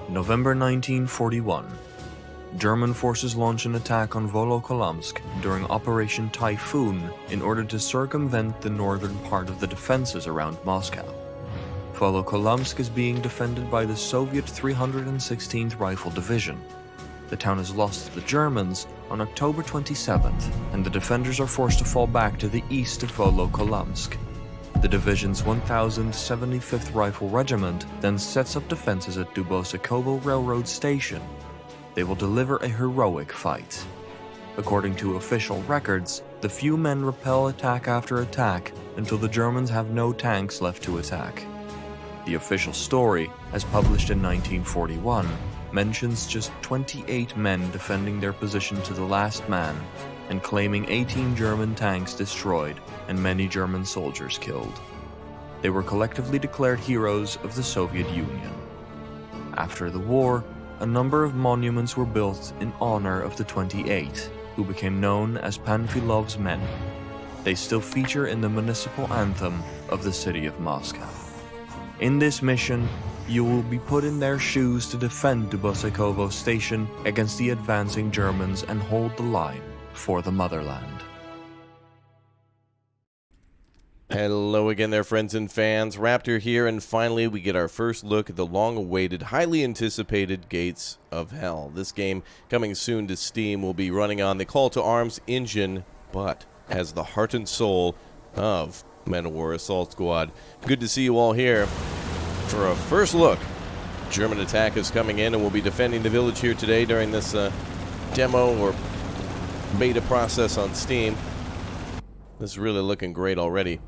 November 1941. German forces launch an attack on Volokolamsk during Operation Typhoon in order to circumvent the northern part of the defenses around Moscow. Volokolamsk is being defended by the Soviet 316th Rifle Division. The town is lost to the Germans on October 27th, and the defenders are forced to fall back to the east of Volokolamsk. The division's 1075th Rifle Regiment then sets up defenses at Dubosikovo Railroad Station. They will deliver a heroic fight. According to official records, the few men repel attack after attack until the Germans have no tanks left to attack. The official story, as published in 1941, mentions just 28 men defending their position to the last man and claiming 18 German tanks destroyed and many German soldiers killed. They were collectively declared heroes of the Soviet Union. After the war, a number of monuments were built in honor of the 28, who became known as Panfilov's men. They still feature in the municipal anthem of the city of Moscow. In this mission, you will be put in their shoes to defend Dubosikovo Station against the advancing Germans and hold the line for the motherland. Hello again there, friends and fans. Raptor here, and finally we get our first look at the long-awaited, highly anticipated Gates of Hell. This game, coming soon to Steam, will be running on the Call to Arms engine, but has the heart and soul of Men of War Assault Squad. Good to see you all here. For a first look, German attack is coming in, and we'll be defending the village here today during this demo or beta process on Steam. This is really looking great already.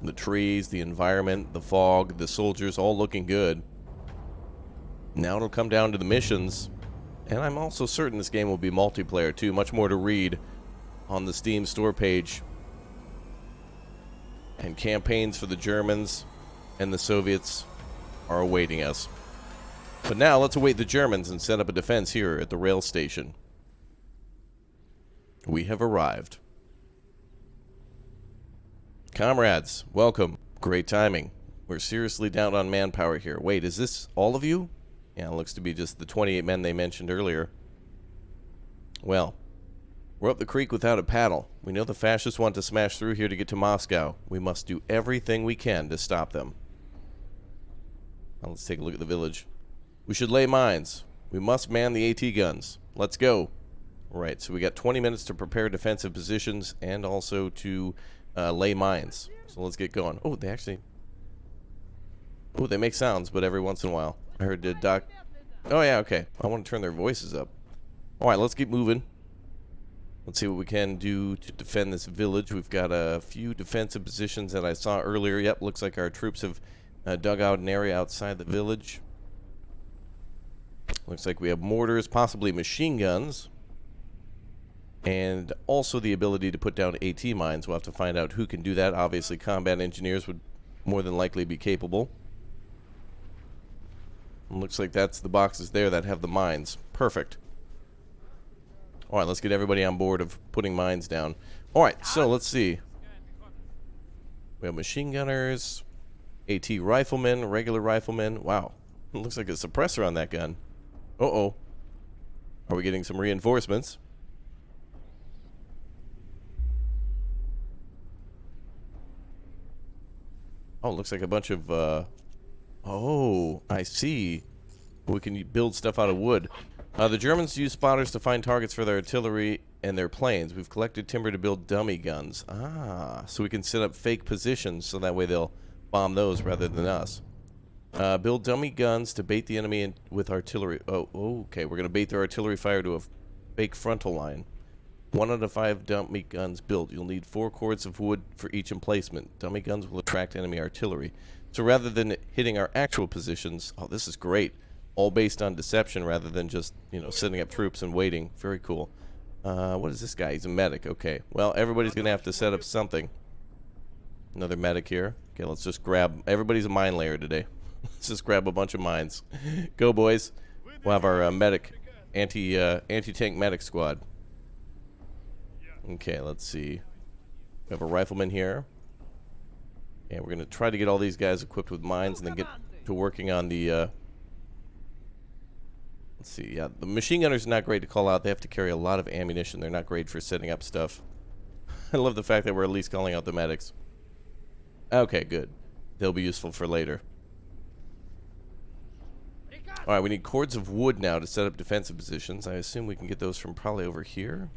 The trees, the environment, the fog, the soldiers, all looking good. Now it'll come down to the missions, and I'm also certain this game will be multiplayer too. Much more to read on the Steam store page. And campaigns for the Germans and the Soviets are awaiting us. But now let's await the Germans and set up a defense here at the rail station. We have arrived. Comrades, welcome. Great timing. We're seriously down on manpower here. Wait, is this all of you? Yeah, it looks to be just the 28 men they mentioned earlier. Well, we're up the creek without a paddle. We know the fascists want to smash through here to get to Moscow. We must do everything we can to stop them. Now let's take a look at the village. We should lay mines. We must man the AT guns. Let's go. Right, so we got 20 minutes to prepare defensive positions and also to lay mines. So let's get going. Oh, they actually... Oh, they make sounds, but every once in a while. I heard the doc... Oh, yeah, okay. I want to turn their voices up. Alright, let's keep moving. Let's see what we can do to defend this village. We've got a few defensive positions that I saw earlier. Yep, looks like our troops have dug out an area outside the village. Looks like we have mortars, possibly machine guns. And also the ability to put down AT mines. We'll have to find out who can do that. Obviously, combat engineers would more than likely be capable. And looks like that's the boxes there that have the mines. Perfect. Alright, let's get everybody on board of putting mines down. Alright, so let's see. We have machine gunners, AT riflemen, regular riflemen. Wow, it looks like a suppressor on that gun. Uh-oh. Are we getting some reinforcements? Oh, it looks like a bunch of, oh, I see. We can build stuff out of wood. The Germans use spotters to find targets for their artillery and their planes. We've collected timber to build dummy guns. Ah, so we can set up fake positions so that way they'll bomb those rather than us. Build dummy guns to bait the enemy with artillery. Oh, okay. We're going to bait their artillery fire to a fake frontal line. 1 out of 5 dummy guns built. You'll need 4 cords of wood for each emplacement. Dummy guns will attract enemy artillery. So rather than hitting our actual positions, oh, this is great. All based on deception rather than just, you know, setting up troops and waiting. Very cool. What is this guy? He's a medic. Okay. Well, everybody's going to have to set up something. Another medic here. Okay, let's just grab... Everybody's a mine layer today. Let's just grab a bunch of mines. Go, boys. We'll have our medic, anti-tank medic squad. Okay, let's see. We have a rifleman here. And we're going to try to get all these guys equipped with mines and then get to working on the Let's see. Yeah, the machine gunners are not great to call out. They have to carry a lot of ammunition. They're not great for setting up stuff. I love the fact that we're at least calling out the medics. Okay, good. They'll be useful for later. Alright, we need cords of wood now to set up defensive positions. I assume we can get those from probably over here.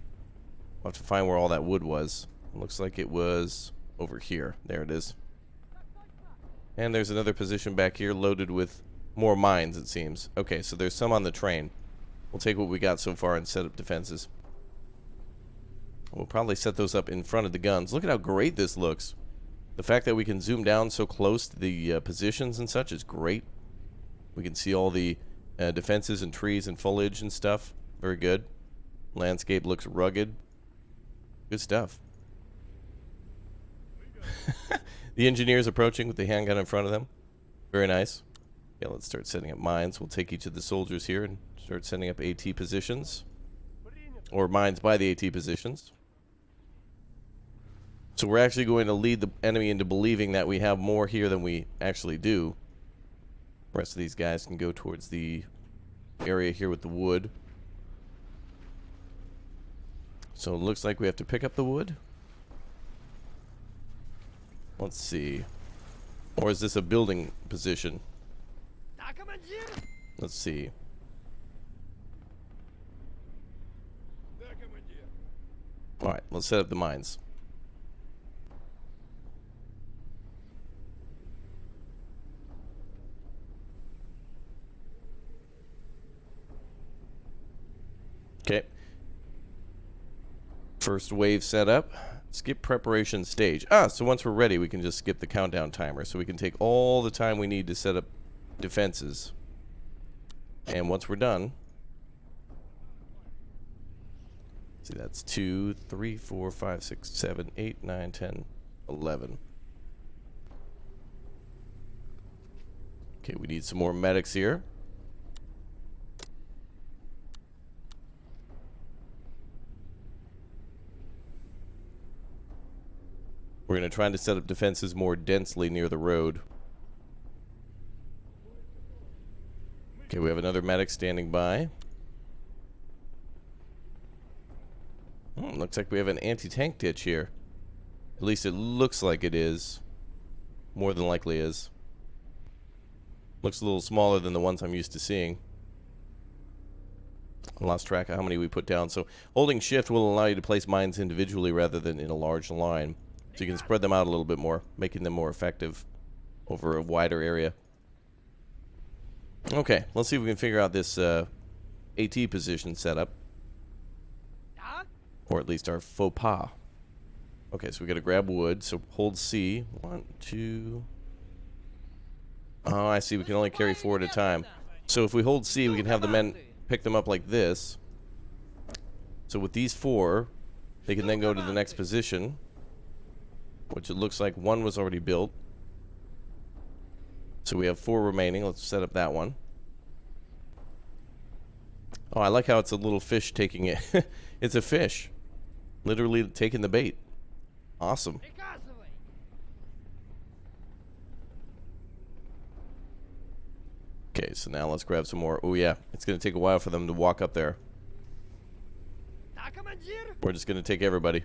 We'll have to find where all that wood was. It looks like it was over here. There it is. And there's another position back here loaded with more mines, it seems. Okay, so there's some on the train. We'll take what we got so far and set up defenses. We'll probably set those up in front of the guns. Look at how great this looks. The fact that we can zoom down so close to the positions and such is great. We can see all the defenses and trees and foliage and stuff. Very good. Landscape looks rugged. Good stuff. The engineers approaching with the handgun in front of them. Very nice. Yeah, let's start setting up mines. We'll take each of the soldiers here and start setting up AT positions. Or mines by the AT positions. So we're actually going to lead the enemy into believing that we have more here than we actually do. The rest of these guys can go towards the area here with the wood. So it looks like we have to pick up the wood. Let's see. Or is this a building position? Let's see. Alright, let's set up the mines. Okay. First wave set up. Skip preparation stage. So once we're ready, we can just skip the countdown timer. So we can take all the time we need to set up defenses. And once we're done... See, that's 2, 3, 4, 5, 6, 7, 8, 9, 10, 11. Okay, we need some more medics here. We're going to try to set up defenses more densely near the road. Okay, we have another medic standing by. Looks like we have an anti-tank ditch here. At least it looks like it is. More than likely is. Looks a little smaller than the ones I'm used to seeing. I lost track of how many we put down. So holding shift will allow you to place mines individually rather than in a large line. So you can spread them out a little bit more, making them more effective over a wider area. Okay, let's see if we can figure out this AT position setup. Or at least our faux pas. Okay, so we gotta grab wood, so hold C. 1, 2... Oh, I see, we can only carry 4 at a time. So if we hold C, we can have the men pick them up like this. So with these 4, they can then go to the next position. Which it looks like 1 was already built. So we have 4 remaining. Let's set up that one. Oh, I like how it's a little fish taking it. It's a fish. Literally taking the bait. Awesome. Okay, so now let's grab some more. Oh yeah, it's going to take a while for them to walk up there. We're just going to take everybody.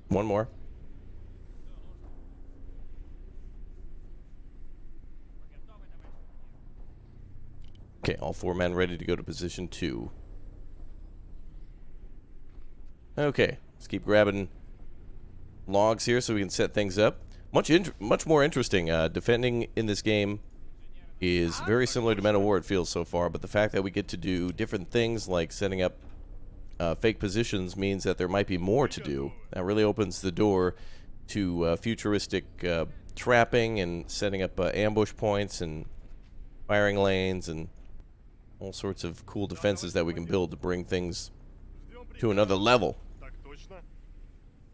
One more. Okay, all 4 men ready to go to position 2. Okay, let's keep grabbing logs here so we can set things up. Much more interesting. Defending in this game is very similar to Men of War, it feels so far, but the fact that we get to do different things like setting up fake positions means that there might be more to do. That really opens the door to futuristic trapping and setting up ambush points and firing lanes and all sorts of cool defenses that we can build to bring things to another level.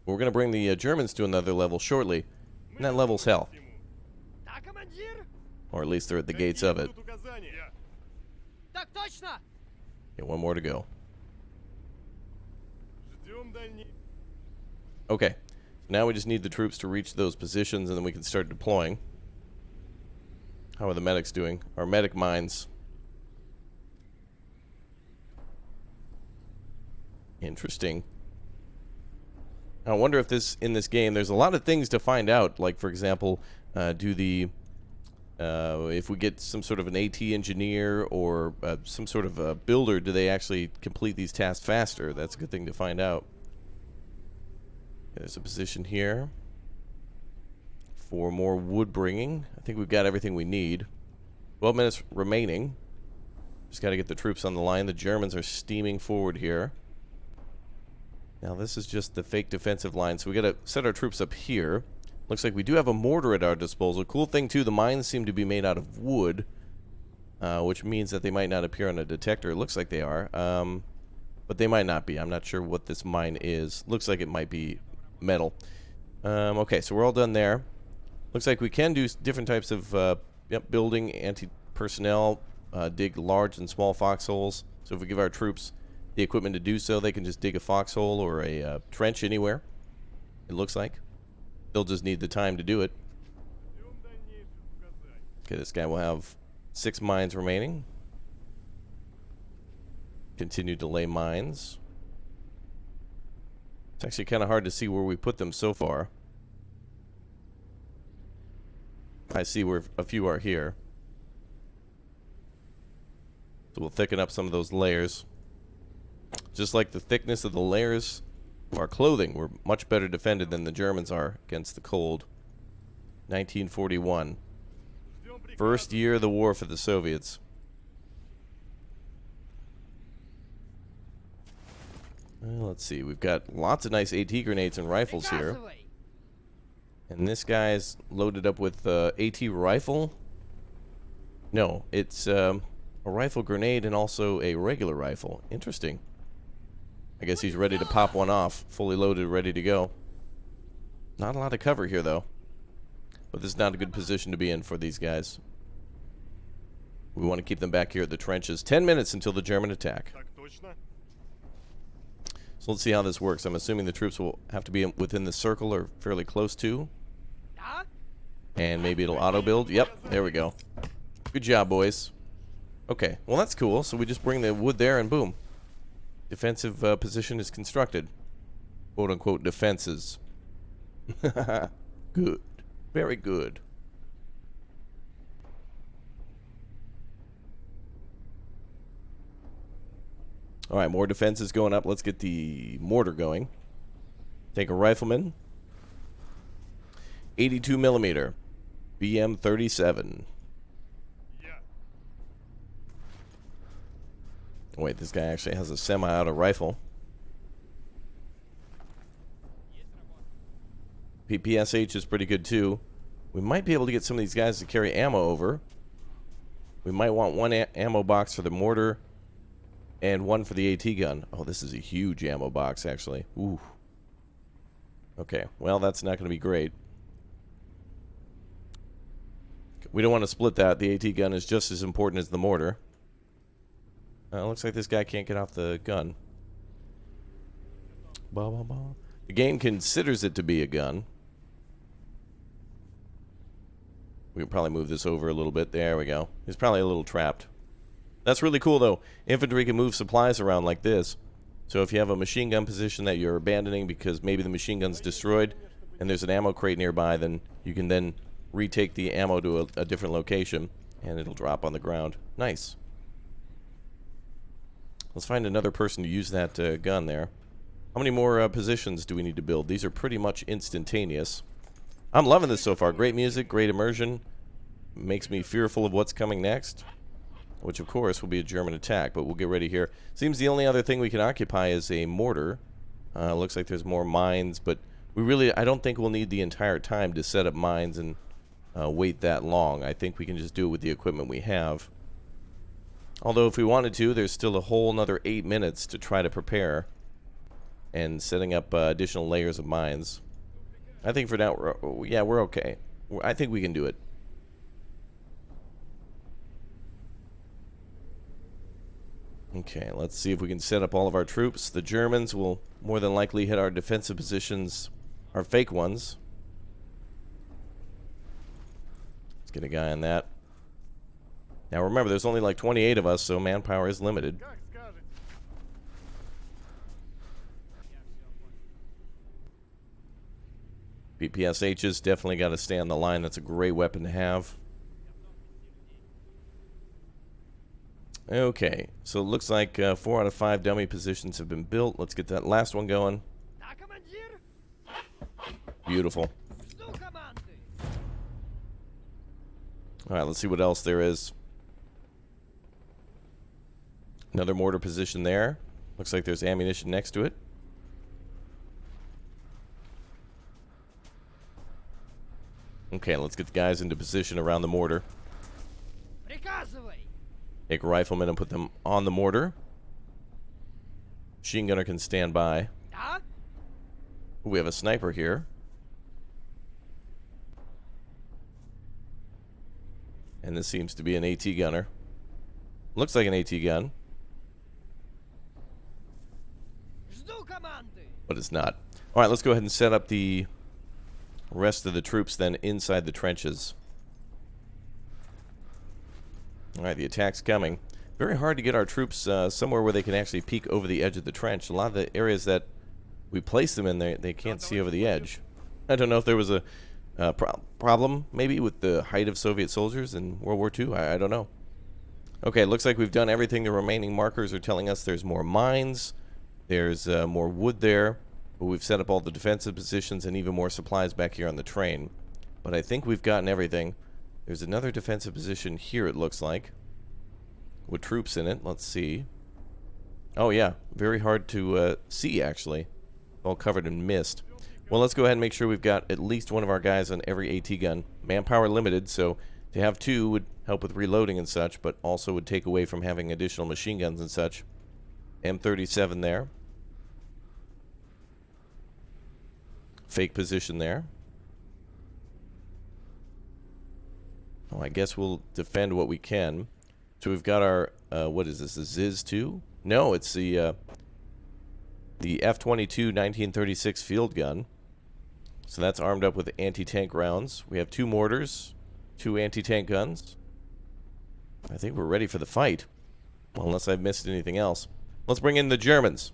We're going to bring the Germans to another level shortly, and that level's hell. Or at least they're at the gates of it. Okay, 1 more to go. Okay, now we just need the troops to reach those positions and then we can start deploying. How are the medics doing? Our medic mines. Interesting. I wonder if in this game, there's a lot of things to find out. Like, for example, if we get some sort of an AT engineer or some sort of a builder, do they actually complete these tasks faster? That's a good thing to find out. There's a position here for more wood bringing. I think we've got everything we need. 12 minutes remaining. Just got to get the troops on the line. The Germans are steaming forward here. Now this is just the fake defensive line, so we got to set our troops up here. Looks like we do have a mortar at our disposal. Cool thing too, the mines seem to be made out of wood, which means that they might not appear on a detector. It looks like they are, but they might not be. I'm not sure what this mine is. Looks like it might be metal. Okay, so we're all done there. Looks like we can do different types of building, anti-personnel, dig large and small foxholes. So if we give our troops the equipment to do so, they can just dig a foxhole or a trench anywhere, it looks like. They'll just need the time to do it. Okay, this guy will have 6 mines remaining. Continue to lay mines. It's actually kind of hard to see where we put them so far. I see where a few are here. So we'll thicken up some of those layers. Just like the thickness of the layers of our clothing, we're much better defended than the Germans are against the cold. 1941. First year of the war for the Soviets. Well, let's see, we've got lots of nice AT grenades and rifles here. And this guy's loaded up with AT rifle. No, it's a rifle grenade and also a regular rifle. Interesting. I guess he's ready to pop one off. Fully loaded, ready to go. Not a lot of cover here, though. But this is not a good position to be in for these guys. We want to keep them back here at the trenches. 10 minutes until the German attack. So let's see how this works. I'm assuming the troops will have to be within the circle or fairly close to. And maybe it'll auto-build. Yep, there we go. Good job, boys. Okay, well that's cool. So we just bring the wood there and boom. Defensive position is constructed. Quote-unquote defenses. Good. Very good. Alright, more defenses going up. Let's get the mortar going. Take a rifleman. 82 millimeter. BM-37. Wait, this guy actually has a semi-auto rifle. PSH is pretty good too. We might be able to get some of these guys to carry ammo over. We might want one ammo box for the mortar and one for the AT gun. Oh, this is a huge ammo box, actually. Ooh. Okay, well, that's not going to be great. We don't want to split that. The AT gun is just as important as the mortar. Looks like this guy can't get off the gun. The game considers it to be a gun. We can probably move this over a little bit. There we go. He's probably a little trapped. That's really cool, though. Infantry can move supplies around like this. So if you have a machine gun position that you're abandoning because maybe the machine gun's destroyed and there's an ammo crate nearby, then you can then retake the ammo to a different location and it'll drop on the ground. Nice. Let's find another person to use that gun there. How many more positions do we need to build? These are pretty much instantaneous. I'm loving this so far. Great music, great immersion. Makes me fearful of what's coming next. Which, of course, will be a German attack, but we'll get ready here. Seems the only other thing we can occupy is a mortar. Looks like there's more mines, but I don't think we'll need the entire time to set up mines and wait that long. I think we can just do it with the equipment we have. Although if we wanted to, there's still a whole another 8 minutes to try to prepare and setting up additional layers of mines. I think for now, we're okay. I think we can do it. Okay, let's see if we can set up all of our troops. The Germans will more than likely hit our defensive positions, our fake ones. Let's get a guy on that. Now remember, there's only like 28 of us, so manpower is limited. BPSH's definitely got to stay on the line. That's a great weapon to have. Okay, so it looks like 4 out of 5 dummy positions have been built. Let's get that last one going. Beautiful. Alright, let's see what else there is. Another mortar position there. Looks like there's ammunition next to it. Okay, let's get the guys into position around the mortar. Take a rifleman and put them on the mortar. Machine gunner can stand by. We have a sniper here. And this seems to be an AT gunner. Looks like an AT gun. But it's not. Alright, let's go ahead and set up the rest of the troops then inside the trenches. Alright, the attack's coming. Very hard to get our troops somewhere where they can actually peek over the edge of the trench. A lot of the areas that we place them in, they can't see over the edge. I don't know if there was a problem maybe with the height of Soviet soldiers in World War II. I don't know. Okay, looks like we've done everything. The remaining markers are telling us there's more mines, there's more wood there, but we've set up all the defensive positions and even more supplies back here on the train. But I think we've gotten everything. There's another defensive position here, it looks like, with troops in it. Let's see. Oh yeah, very hard to see actually. All covered in mist. Well, let's go ahead and make sure we've got at least one of our guys on every AT gun. Manpower limited, so to have 2 would help with reloading and such, but also would take away from having additional machine guns and such. M37 there. Fake position there. Oh, I guess we'll defend what we can. So we've got our, what is this, the ZIZ-2? No, it's the F-22 1936 field gun. So that's armed up with anti-tank rounds. We have 2 mortars, 2 anti-tank guns. I think we're ready for the fight. Well, unless I've missed anything else. Let's bring in the Germans.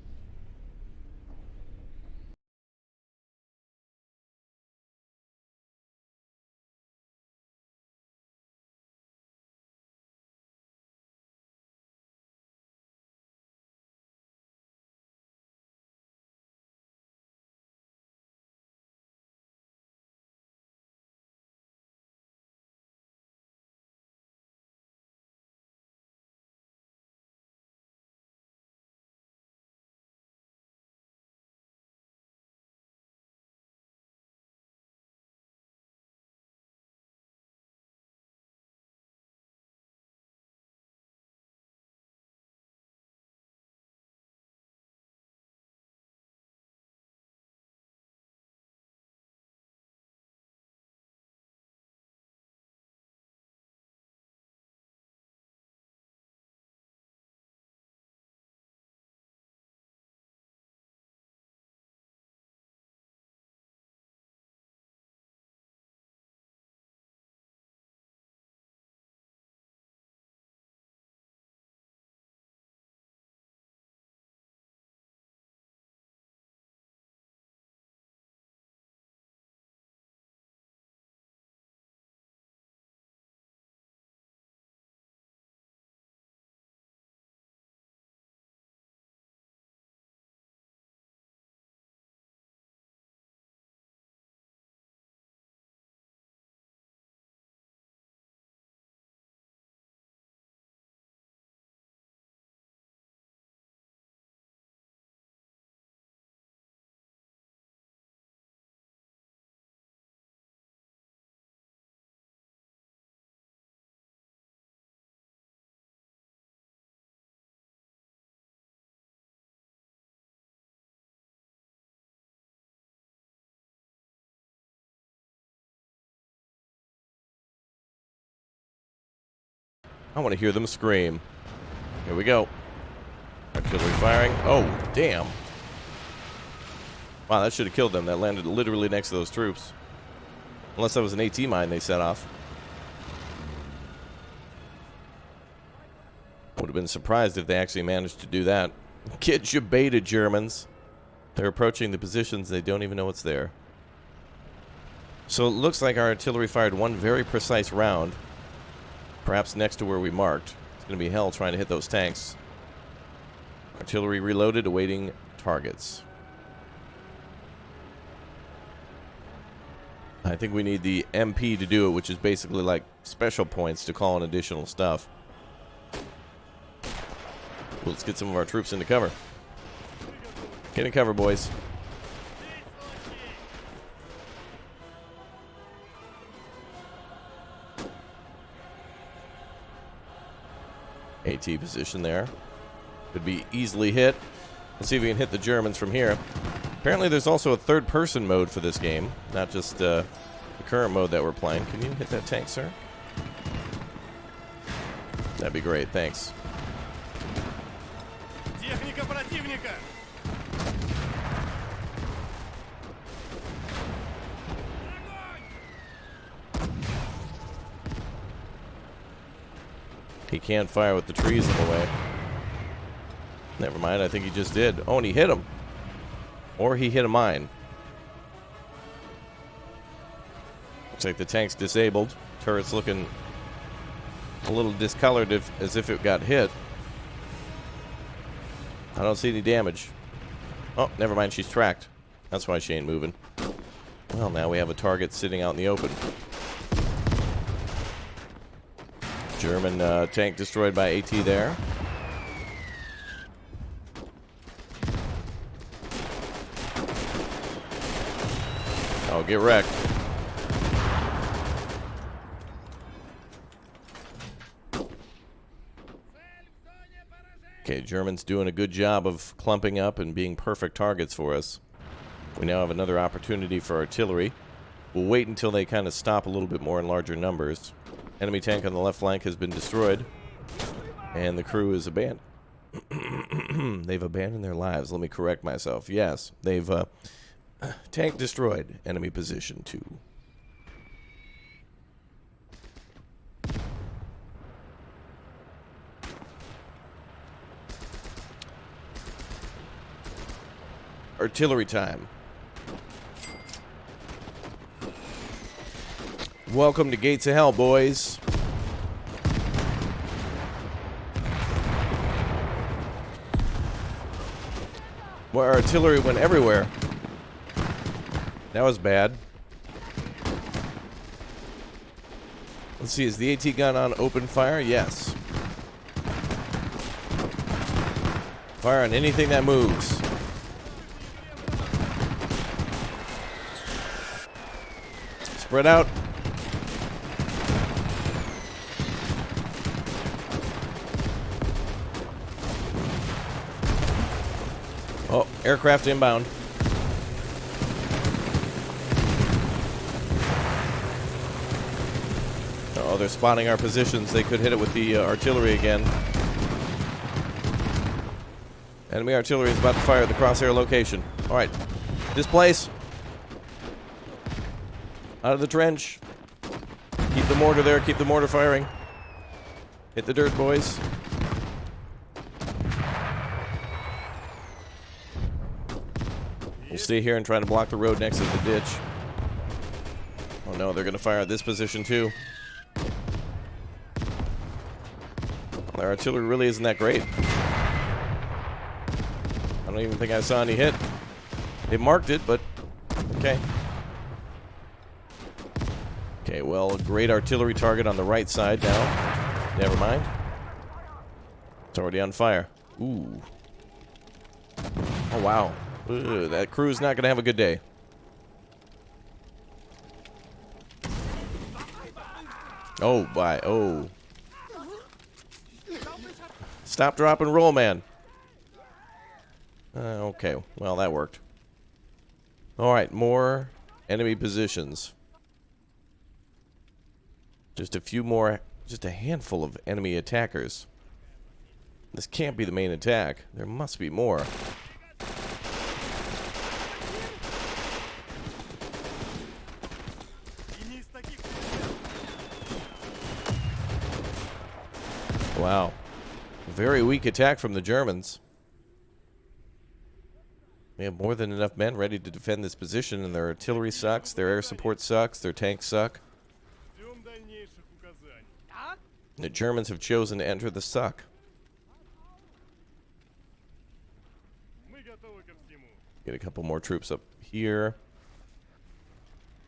I want to hear them scream. Here we go. Artillery firing. Oh, damn. Wow, that should have killed them. That landed literally next to those troops. Unless that was an AT mine they set off. Would have been surprised if they actually managed to do that. Get you baited, Germans. They're approaching the positions. They don't even know what's there. So it looks like our artillery fired one very precise round. Perhaps next to where we marked. It's going to be hell trying to hit those tanks. Artillery reloaded, awaiting targets. I think we need the MP to do it, which is basically like special points to call in additional stuff. Well, let's get some of our troops into cover. Get in cover, boys. AT position there. Could be easily hit. Let's see if we can hit the Germans from here. Apparently there's also a third-person mode for this game, not just the current mode that we're playing. Can you hit that tank, sir? That'd be great, thanks. Техника противника! He can't fire with the trees in the way. Never mind, I think he just did. Oh, and he hit him. Or he hit a mine. Looks like the tank's disabled. Turret's looking a little discolored as if it got hit. I don't see any damage. Oh, never mind, she's tracked. That's why she ain't moving. Well, now we have a target sitting out in the open. German tank destroyed by AT there. Oh, get wrecked. Okay, Germans doing a good job of clumping up and being perfect targets for us. We now have another opportunity for artillery. We'll wait until they kind of stop a little bit more in larger numbers. Enemy tank on the left flank has been destroyed. And the crew is abandoned. They've abandoned their lives. Let me correct myself. Yes, they've... tank destroyed. Enemy position 2. Artillery time. Welcome to Gates of Hell, boys. Well, our artillery went everywhere. That was bad. Let's see, is the AT gun on open fire? Yes. Fire on anything that moves. Spread out. Oh, aircraft inbound. Oh, they're spotting our positions. They could hit it with the artillery again. Enemy artillery is about to fire at the crosshair location. All right, displace. Out of the trench. Keep the mortar there. Keep the mortar firing. Hit the dirt, boys. We'll stay here and try to block the road next to the ditch. Oh no, they're going to fire at this position too. Well, their artillery really isn't that great. I don't even think I saw any hit. They marked it, but okay. Okay, well, a great artillery target on the right side now. Never mind. It's already on fire. Ooh. Oh, wow. Ugh, that crew's not going to have a good day. Oh, bye. Oh. Stop, drop, and roll, man. Okay, well, that worked. All right, more enemy positions. Just a few more, just a handful of enemy attackers. This can't be the main attack. There must be more. Wow. Very weak attack from the Germans. They have more than enough men ready to defend this position, and their artillery sucks, their air support sucks, their tanks suck. The Germans have chosen to enter the suck. Get a couple more troops up here.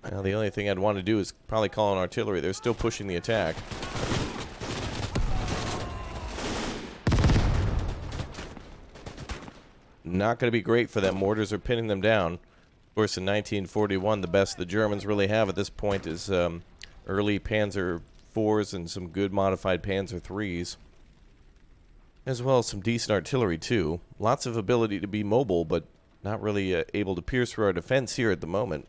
Now, the only thing I'd want to do is probably call in artillery. They're still pushing the attack. Not going to be great for them. Mortars are pinning them down. Of course, in 1941, the best the Germans really have at this point is early Panzer IVs and some good modified Panzer IIIs. As well as some decent artillery, too. Lots of ability to be mobile, but not really able to pierce through our defense here at the moment.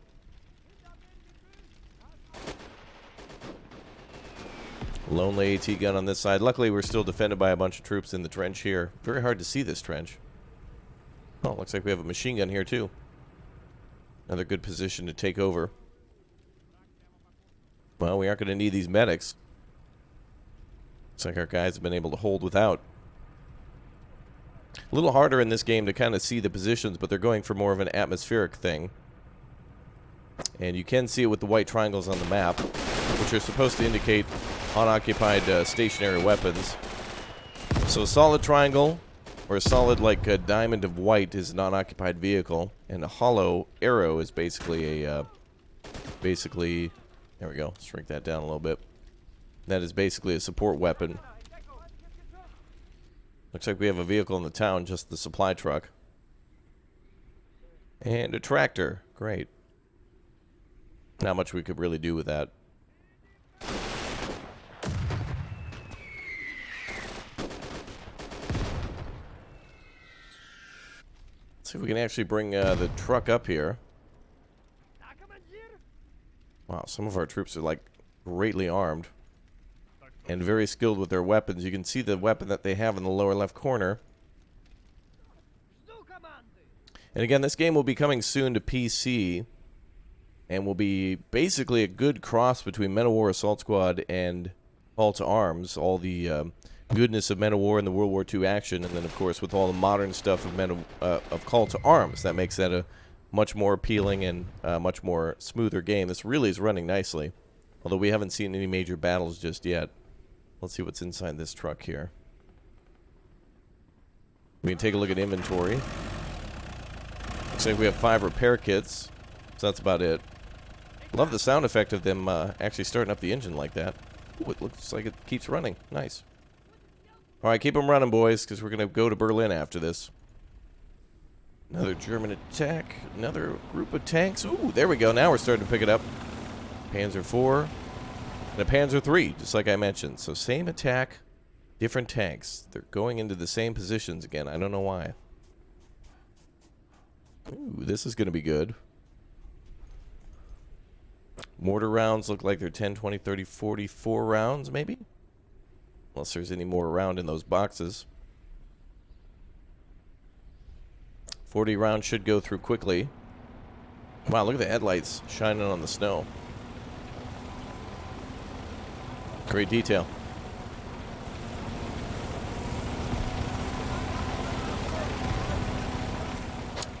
Lonely AT gun on this side. Luckily, we're still defended by a bunch of troops in the trench here. Very hard to see this trench. Oh, looks like we have a machine gun here, too. Another good position to take over. Well, we aren't going to need these medics. Looks like our guys have been able to hold without. A little harder in this game to kind of see the positions, but they're going for more of an atmospheric thing. And you can see it with the white triangles on the map, which are supposed to indicate unoccupied stationary weapons. So a solid triangle, or a solid like a diamond of white, is an unoccupied vehicle, and a hollow arrow is basically a there we go, shrink that down a little bit. That is basically a support weapon. Looks like we have a vehicle in the town, just the supply truck. And a tractor. Great. Not much we could really do with that. Let's see if we can actually bring the truck up here. Wow, some of our troops are like greatly armed and very skilled with their weapons. You can see the weapon that they have in the lower left corner. And again, this game will be coming soon to PC and will be basically a good cross between Men of War Assault Squad and Call to Arms. All the goodness of Men of War and the World War II action, and then of course with all the modern stuff of of Call to Arms. That makes that a much more appealing and much more smoother game. This really is running nicely, although we haven't seen any major battles just yet. Let's see what's inside this truck here. We can take a look at inventory. Looks like we have 5 repair kits, so that's about it. Love the sound effect of them actually starting up the engine like that. Ooh, it looks like it keeps running. Nice. Alright, keep them running, boys, because we're going to go to Berlin after this. Another German attack. Another group of tanks. Ooh, there we go. Now we're starting to pick it up. Panzer IV and a Panzer III, just like I mentioned. So same attack, different tanks. They're going into the same positions again. I don't know why. Ooh, this is going to be good. Mortar rounds look like they're 10, 20, 30, 44 rounds, maybe? Unless there's any more around in those boxes. 40 rounds should go through quickly. Wow, look at the headlights shining on the snow. Great detail.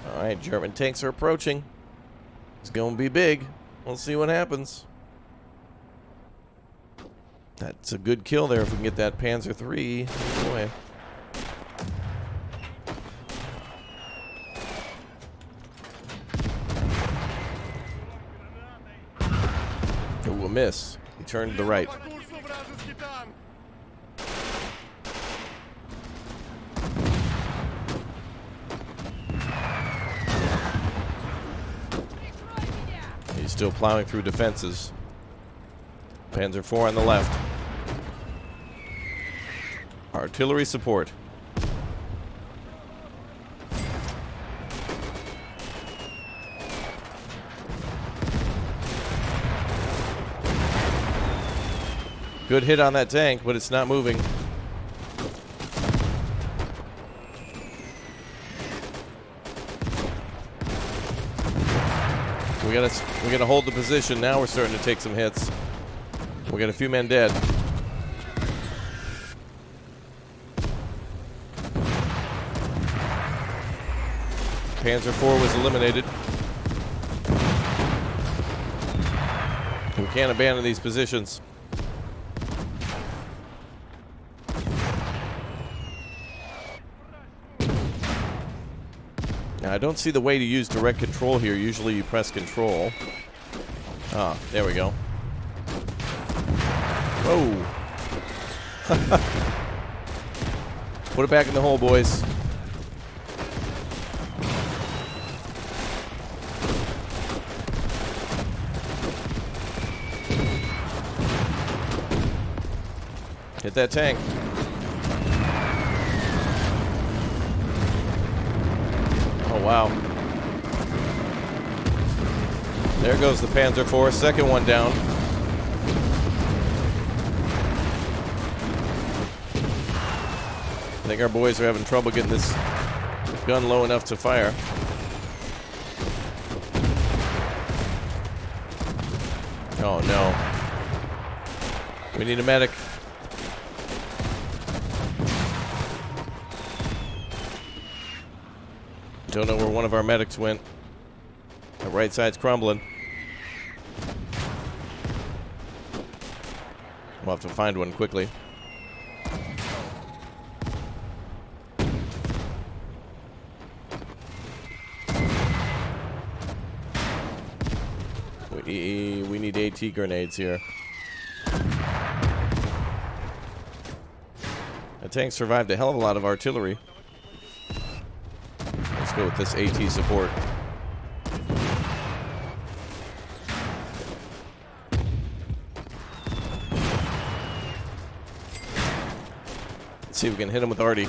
Alright, German tanks are approaching. It's going to be big. We'll see what happens. That's a good kill there if we can get that Panzer III. Boy. Ooh, a miss. He turned to the right. He's still plowing through defenses. Panzer IV on the left. Artillery support. Good hit on that tank, but it's not moving. We gotta hold the position. Now we're starting to take some hits. We got a few men dead. Panzer IV was eliminated. We can't abandon these positions. Now, I don't see the way to use direct control here. Usually you press control. Ah, there we go. Whoa. Put it back in the hole, boys. Hit that tank. Oh, wow. There goes the Panzer IV. Second one down. I think our boys are having trouble getting this gun low enough to fire. Oh, no. We need a medic. Don't know where one of our medics went. The right side's crumbling. We'll have to find one quickly. We need AT grenades here. The tank survived a hell of a lot of artillery. Let's go with this AT support. Let's see if we can hit him with Artie.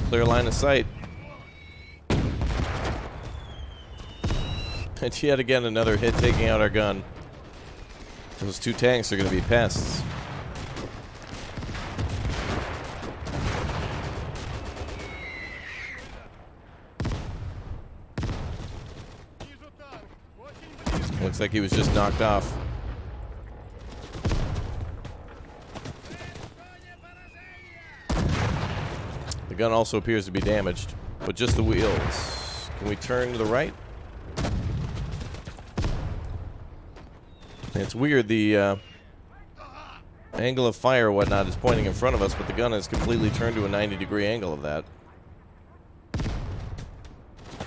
Clear line of sight. And yet again, another hit taking out our gun. Those two tanks are going to be pests. Looks like he was just knocked off. The gun also appears to be damaged, but just the wheels. Can we turn to the right? It's weird, the angle of fire or whatnot is pointing in front of us, but the gun has completely turned to a 90-degree angle of that.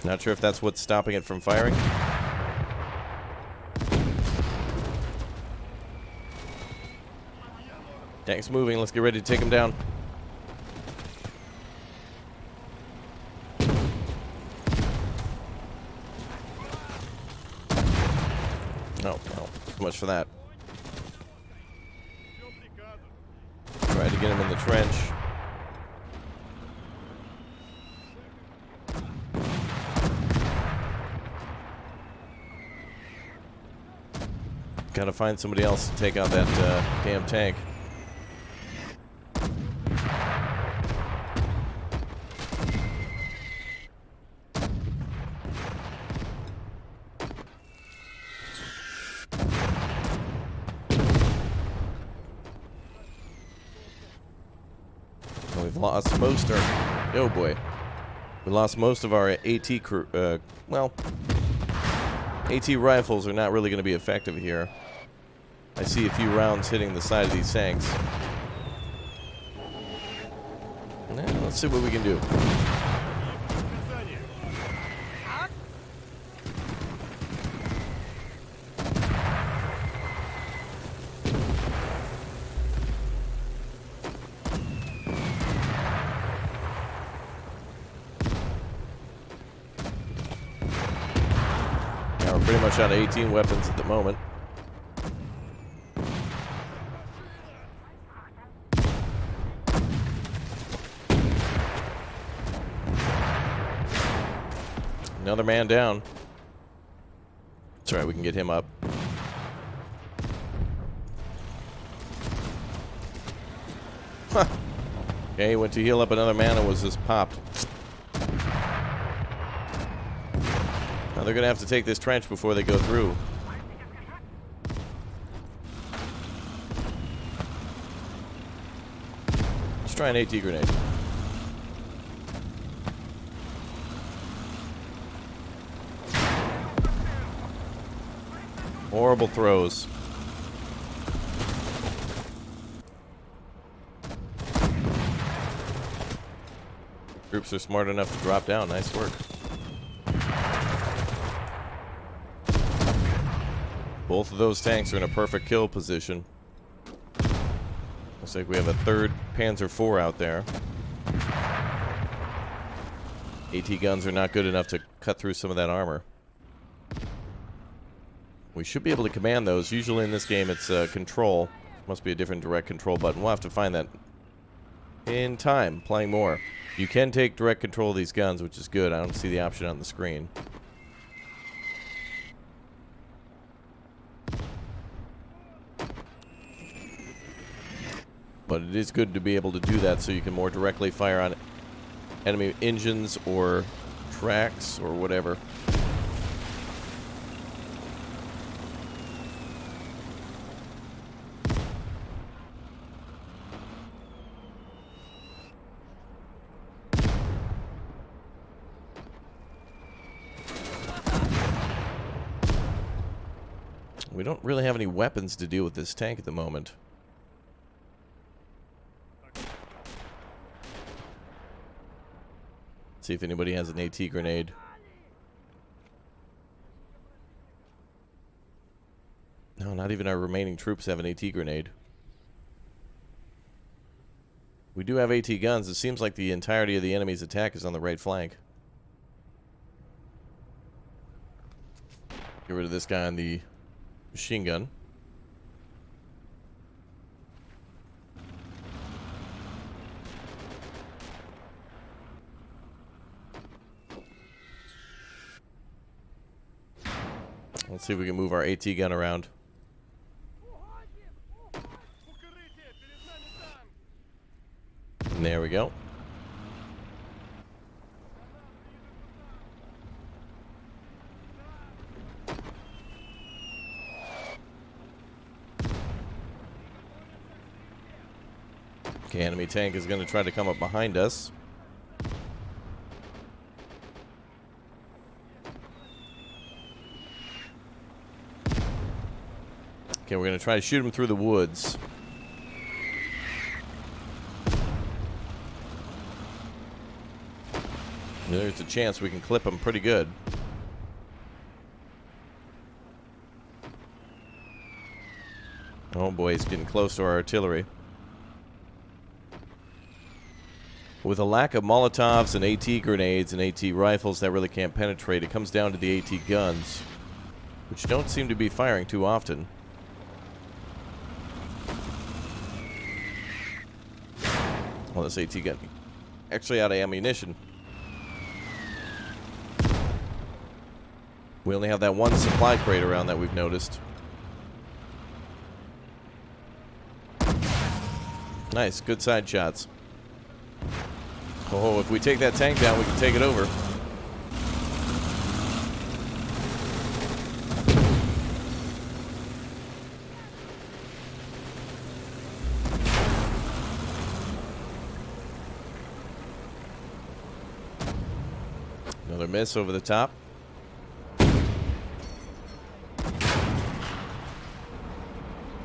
Not sure if that's what's stopping it from firing. Tank's moving, let's get ready to take him down. No, too much for that. Try to get him in the trench. Gotta find somebody else to take out that damn tank. We've lost most of our... Oh boy. We lost most of our AT crew... well... AT rifles are not really going to be effective here. I see a few rounds hitting the side of these tanks. Now, let's see what we can do. We're pretty much out of 18 weapons at the moment. Another man down. That's right, we can get him up. Okay, went to heal up another man and was just popped. Now they're gonna have to take this trench before they go through. Let's try an AT grenade. Horrible throws. Troops are smart enough to drop down. Nice work. Both of those tanks are in a perfect kill position. Looks like we have a third Panzer IV out there. AT guns are not good enough to cut through some of that armor. We should be able to command those. Usually in this game it's control. Must be a different direct control button. We'll have to find that in time, playing more. You can take direct control of these guns, which is good. I don't see the option on the screen. But it is good to be able to do that so you can more directly fire on enemy engines or tracks or whatever. We don't really have any weapons to deal with this tank at the moment. See if anybody has an AT grenade. No, not even our remaining troops have an AT grenade. We do have AT guns. It seems like the entirety of the enemy's attack is on the right flank. Get rid of this guy on the machine gun. Let's see if we can move our AT gun around. And there we go. Okay, enemy tank is going to try to come up behind us. Okay, we're going to try to shoot him through the woods. There's a chance we can clip him pretty good. Oh boy, he's getting close to our artillery. With a lack of Molotovs and AT grenades and AT rifles that really can't penetrate, it comes down to the AT guns, which don't seem to be firing too often. Well, this AT gun actually out of ammunition. We only have that one supply crate around that we've noticed. Nice, good side shots. Oh, if we take that tank down, we can take it over. Another miss over the top.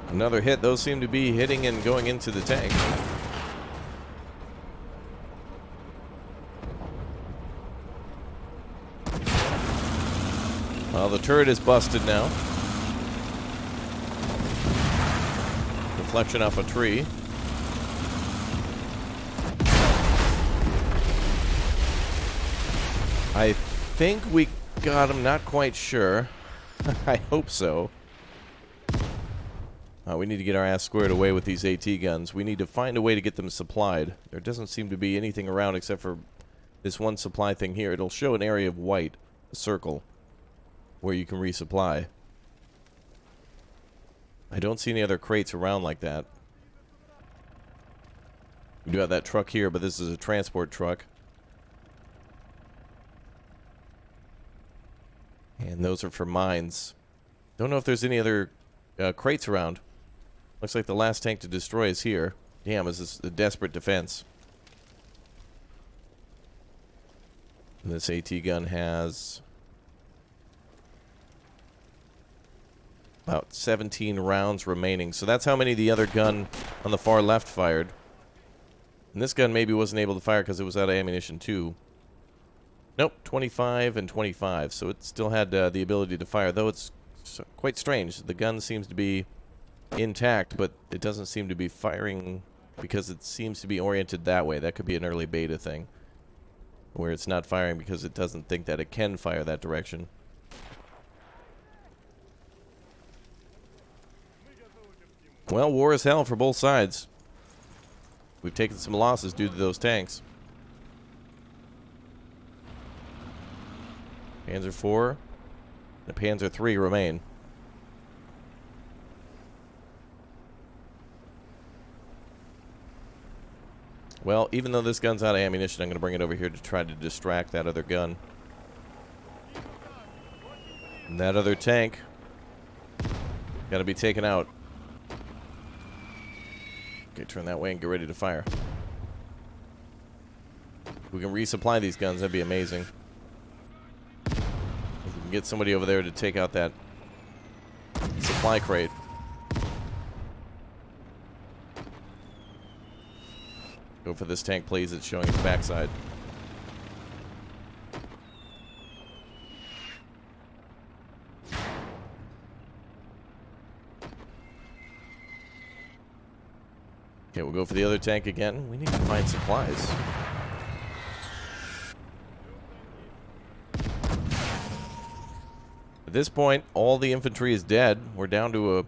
Another hit. Those seem to be hitting and going into the tank. Well, the turret is busted now. Reflection off a tree. I think we got him, not quite sure. I hope so. We need to get our ass squared away with these AT guns. We need to find a way to get them supplied. There doesn't seem to be anything around except for this one supply thing here. It'll show an area of white, a circle, where you can resupply. I don't see any other crates around like that. We do have that truck here, but this is a transport truck. And those are for mines. Don't know if there's any other crates around. Looks like the last tank to destroy is here. Damn, is this a desperate defense? And this AT gun has about 17 rounds remaining. So that's how many the other gun on the far left fired. And this gun maybe wasn't able to fire because it was out of ammunition too. Nope, 25 and 25. So it still had the ability to fire, though it's quite strange. The gun seems to be intact, but it doesn't seem to be firing because it seems to be oriented that way. That could be an early beta thing, where it's not firing because it doesn't think that it can fire that direction. Well, war is hell for both sides. We've taken some losses due to those tanks. Panzer IV, the Panzer III remain. Well, even though this gun's out of ammunition, I'm going to bring it over here to try to distract that other gun. And that other tank got to be taken out. Okay, turn that way and get ready to fire. If we can resupply these guns, that'd be amazing. If we can get somebody over there to take out that supply crate. Go for this tank, please. It's showing its backside. Okay, we'll go for the other tank again. We need to find supplies. At this point, all the infantry is dead. We're down to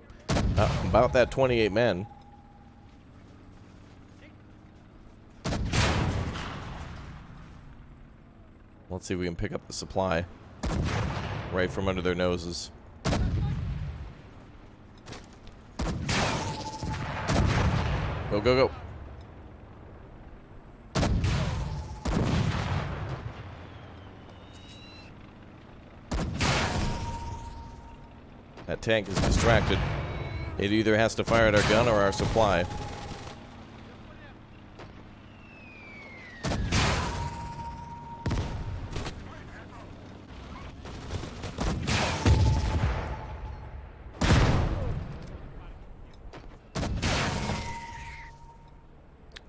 about that 28 men. Let's see if we can pick up the supply right from under their noses. Go, go, go. That tank is distracted. It either has to fire at our gun or our supply.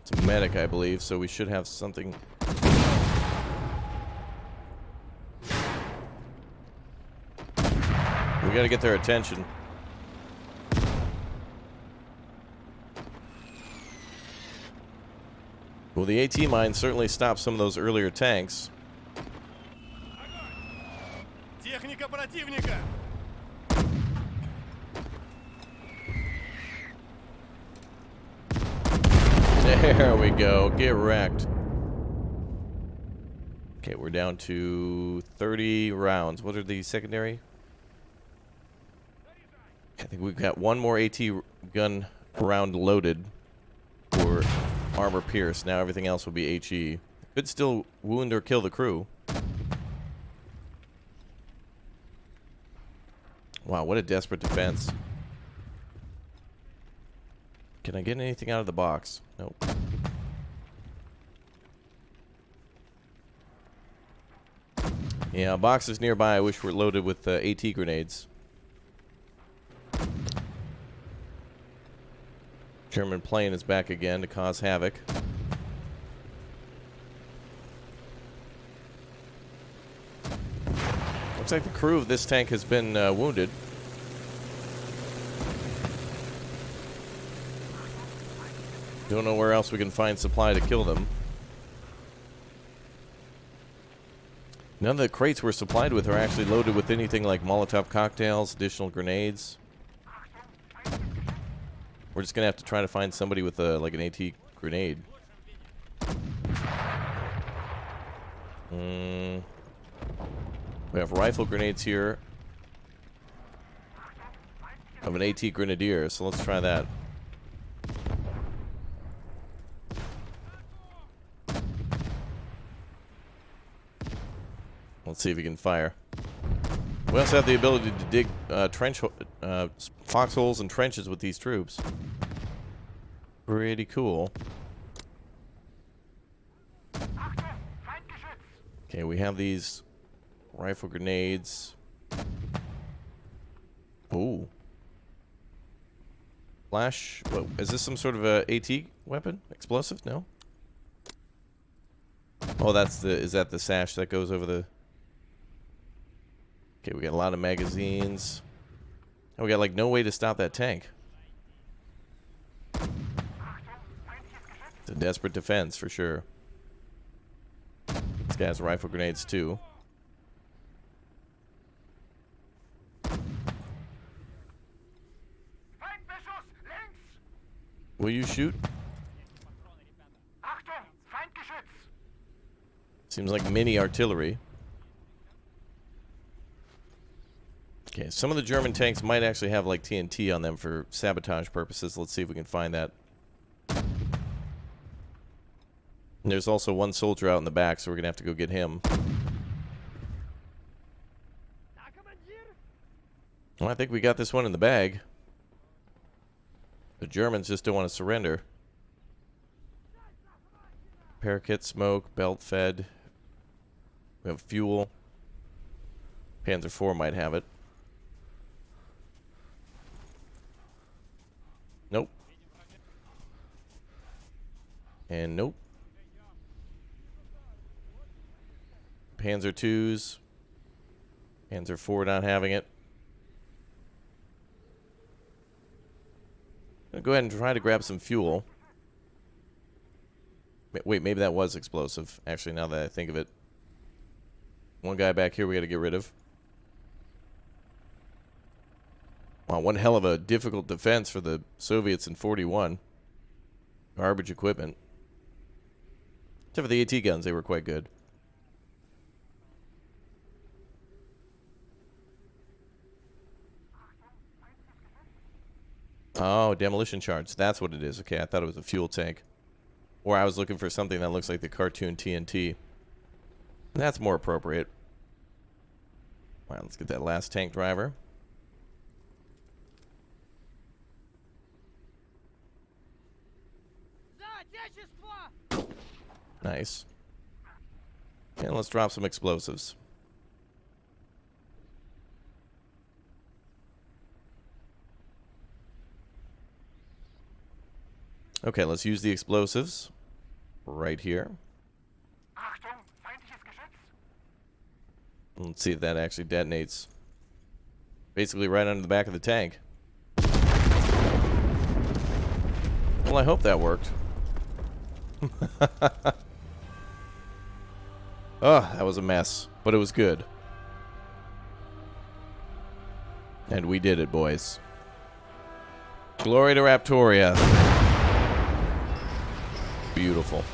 It's a medic, I believe, so we should have something. We gotta get their attention. Well, the AT mine certainly stopped some of those earlier tanks. Техника противника! There we go. Get wrecked. Okay, we're down to 30 rounds. What are the secondary? I think we've got one more AT gun round loaded for armor pierce. Now everything else will be HE. Could still wound or kill the crew. Wow, what a desperate defense. Can I get anything out of the box? Nope. Yeah, boxes nearby I wish were loaded with AT grenades. German plane is back again to cause havoc. Looks like the crew of this tank has been wounded. Don't know where else we can find supply to kill them. None of the crates we're supplied with are actually loaded with anything like Molotov cocktails, additional grenades. We're just gonna have to try to find somebody with like an AT grenade. We have rifle grenades here of an AT grenadier, so let's try that. Let's see if he can fire. We also have the ability to dig foxholes and trenches with these troops. Pretty cool. Okay, we have these rifle grenades. Ooh. Flash. What, is this some sort of a AT weapon? Explosive? No? Oh, that's the... Is that the sash that goes over the... Okay, we got a lot of magazines. And we got, like, no way to stop that tank. It's a desperate defense, for sure. This guy has rifle grenades, too. Will you shoot? Seems like mini artillery. Okay, some of the German tanks might actually have like TNT on them for sabotage purposes. Let's see if we can find that. And there's also one soldier out in the back, so we're gonna have to go get him. Well, I think we got this one in the bag. The Germans just don't want to surrender. Repair kit, smoke, belt fed. We have fuel. Panzer IV might have it. Nope. And nope. Panzer IIs. Panzer IV not having it. I'm gonna go ahead and try to grab some fuel. Wait, maybe that was explosive. Actually, now that I think of it. One guy back here we gotta get rid of. Wow, one hell of a difficult defense for the Soviets in 41. Garbage equipment. Except for the AT guns, they were quite good. Oh, demolition charge. That's what it is. Okay, I thought it was a fuel tank. Or I was looking for something that looks like the cartoon TNT. That's more appropriate. All right, let's get that last tank driver. Nice. And let's drop some explosives. Okay, let's use the explosives right here. Let's see if that actually detonates. Basically right under the back of the tank. Well, I hope that worked. Oh, that was a mess, but it was good. And we did it, boys. Glory to Raptoria. Beautiful.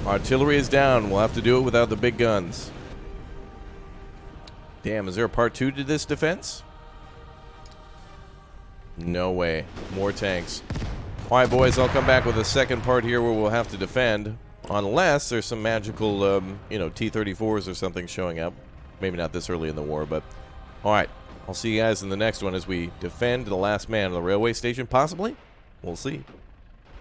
Artillery is down. We'll have to do it without the big guns. Damn, is there a part 2 to this defense? No way. More tanks. Alright, boys, I'll come back with a second part here where we'll have to defend. Unless there's some magical, T-34s or something showing up. Maybe not this early in the war, but... Alright, I'll see you guys in the next one as we defend the last man on the railway station, possibly? We'll see.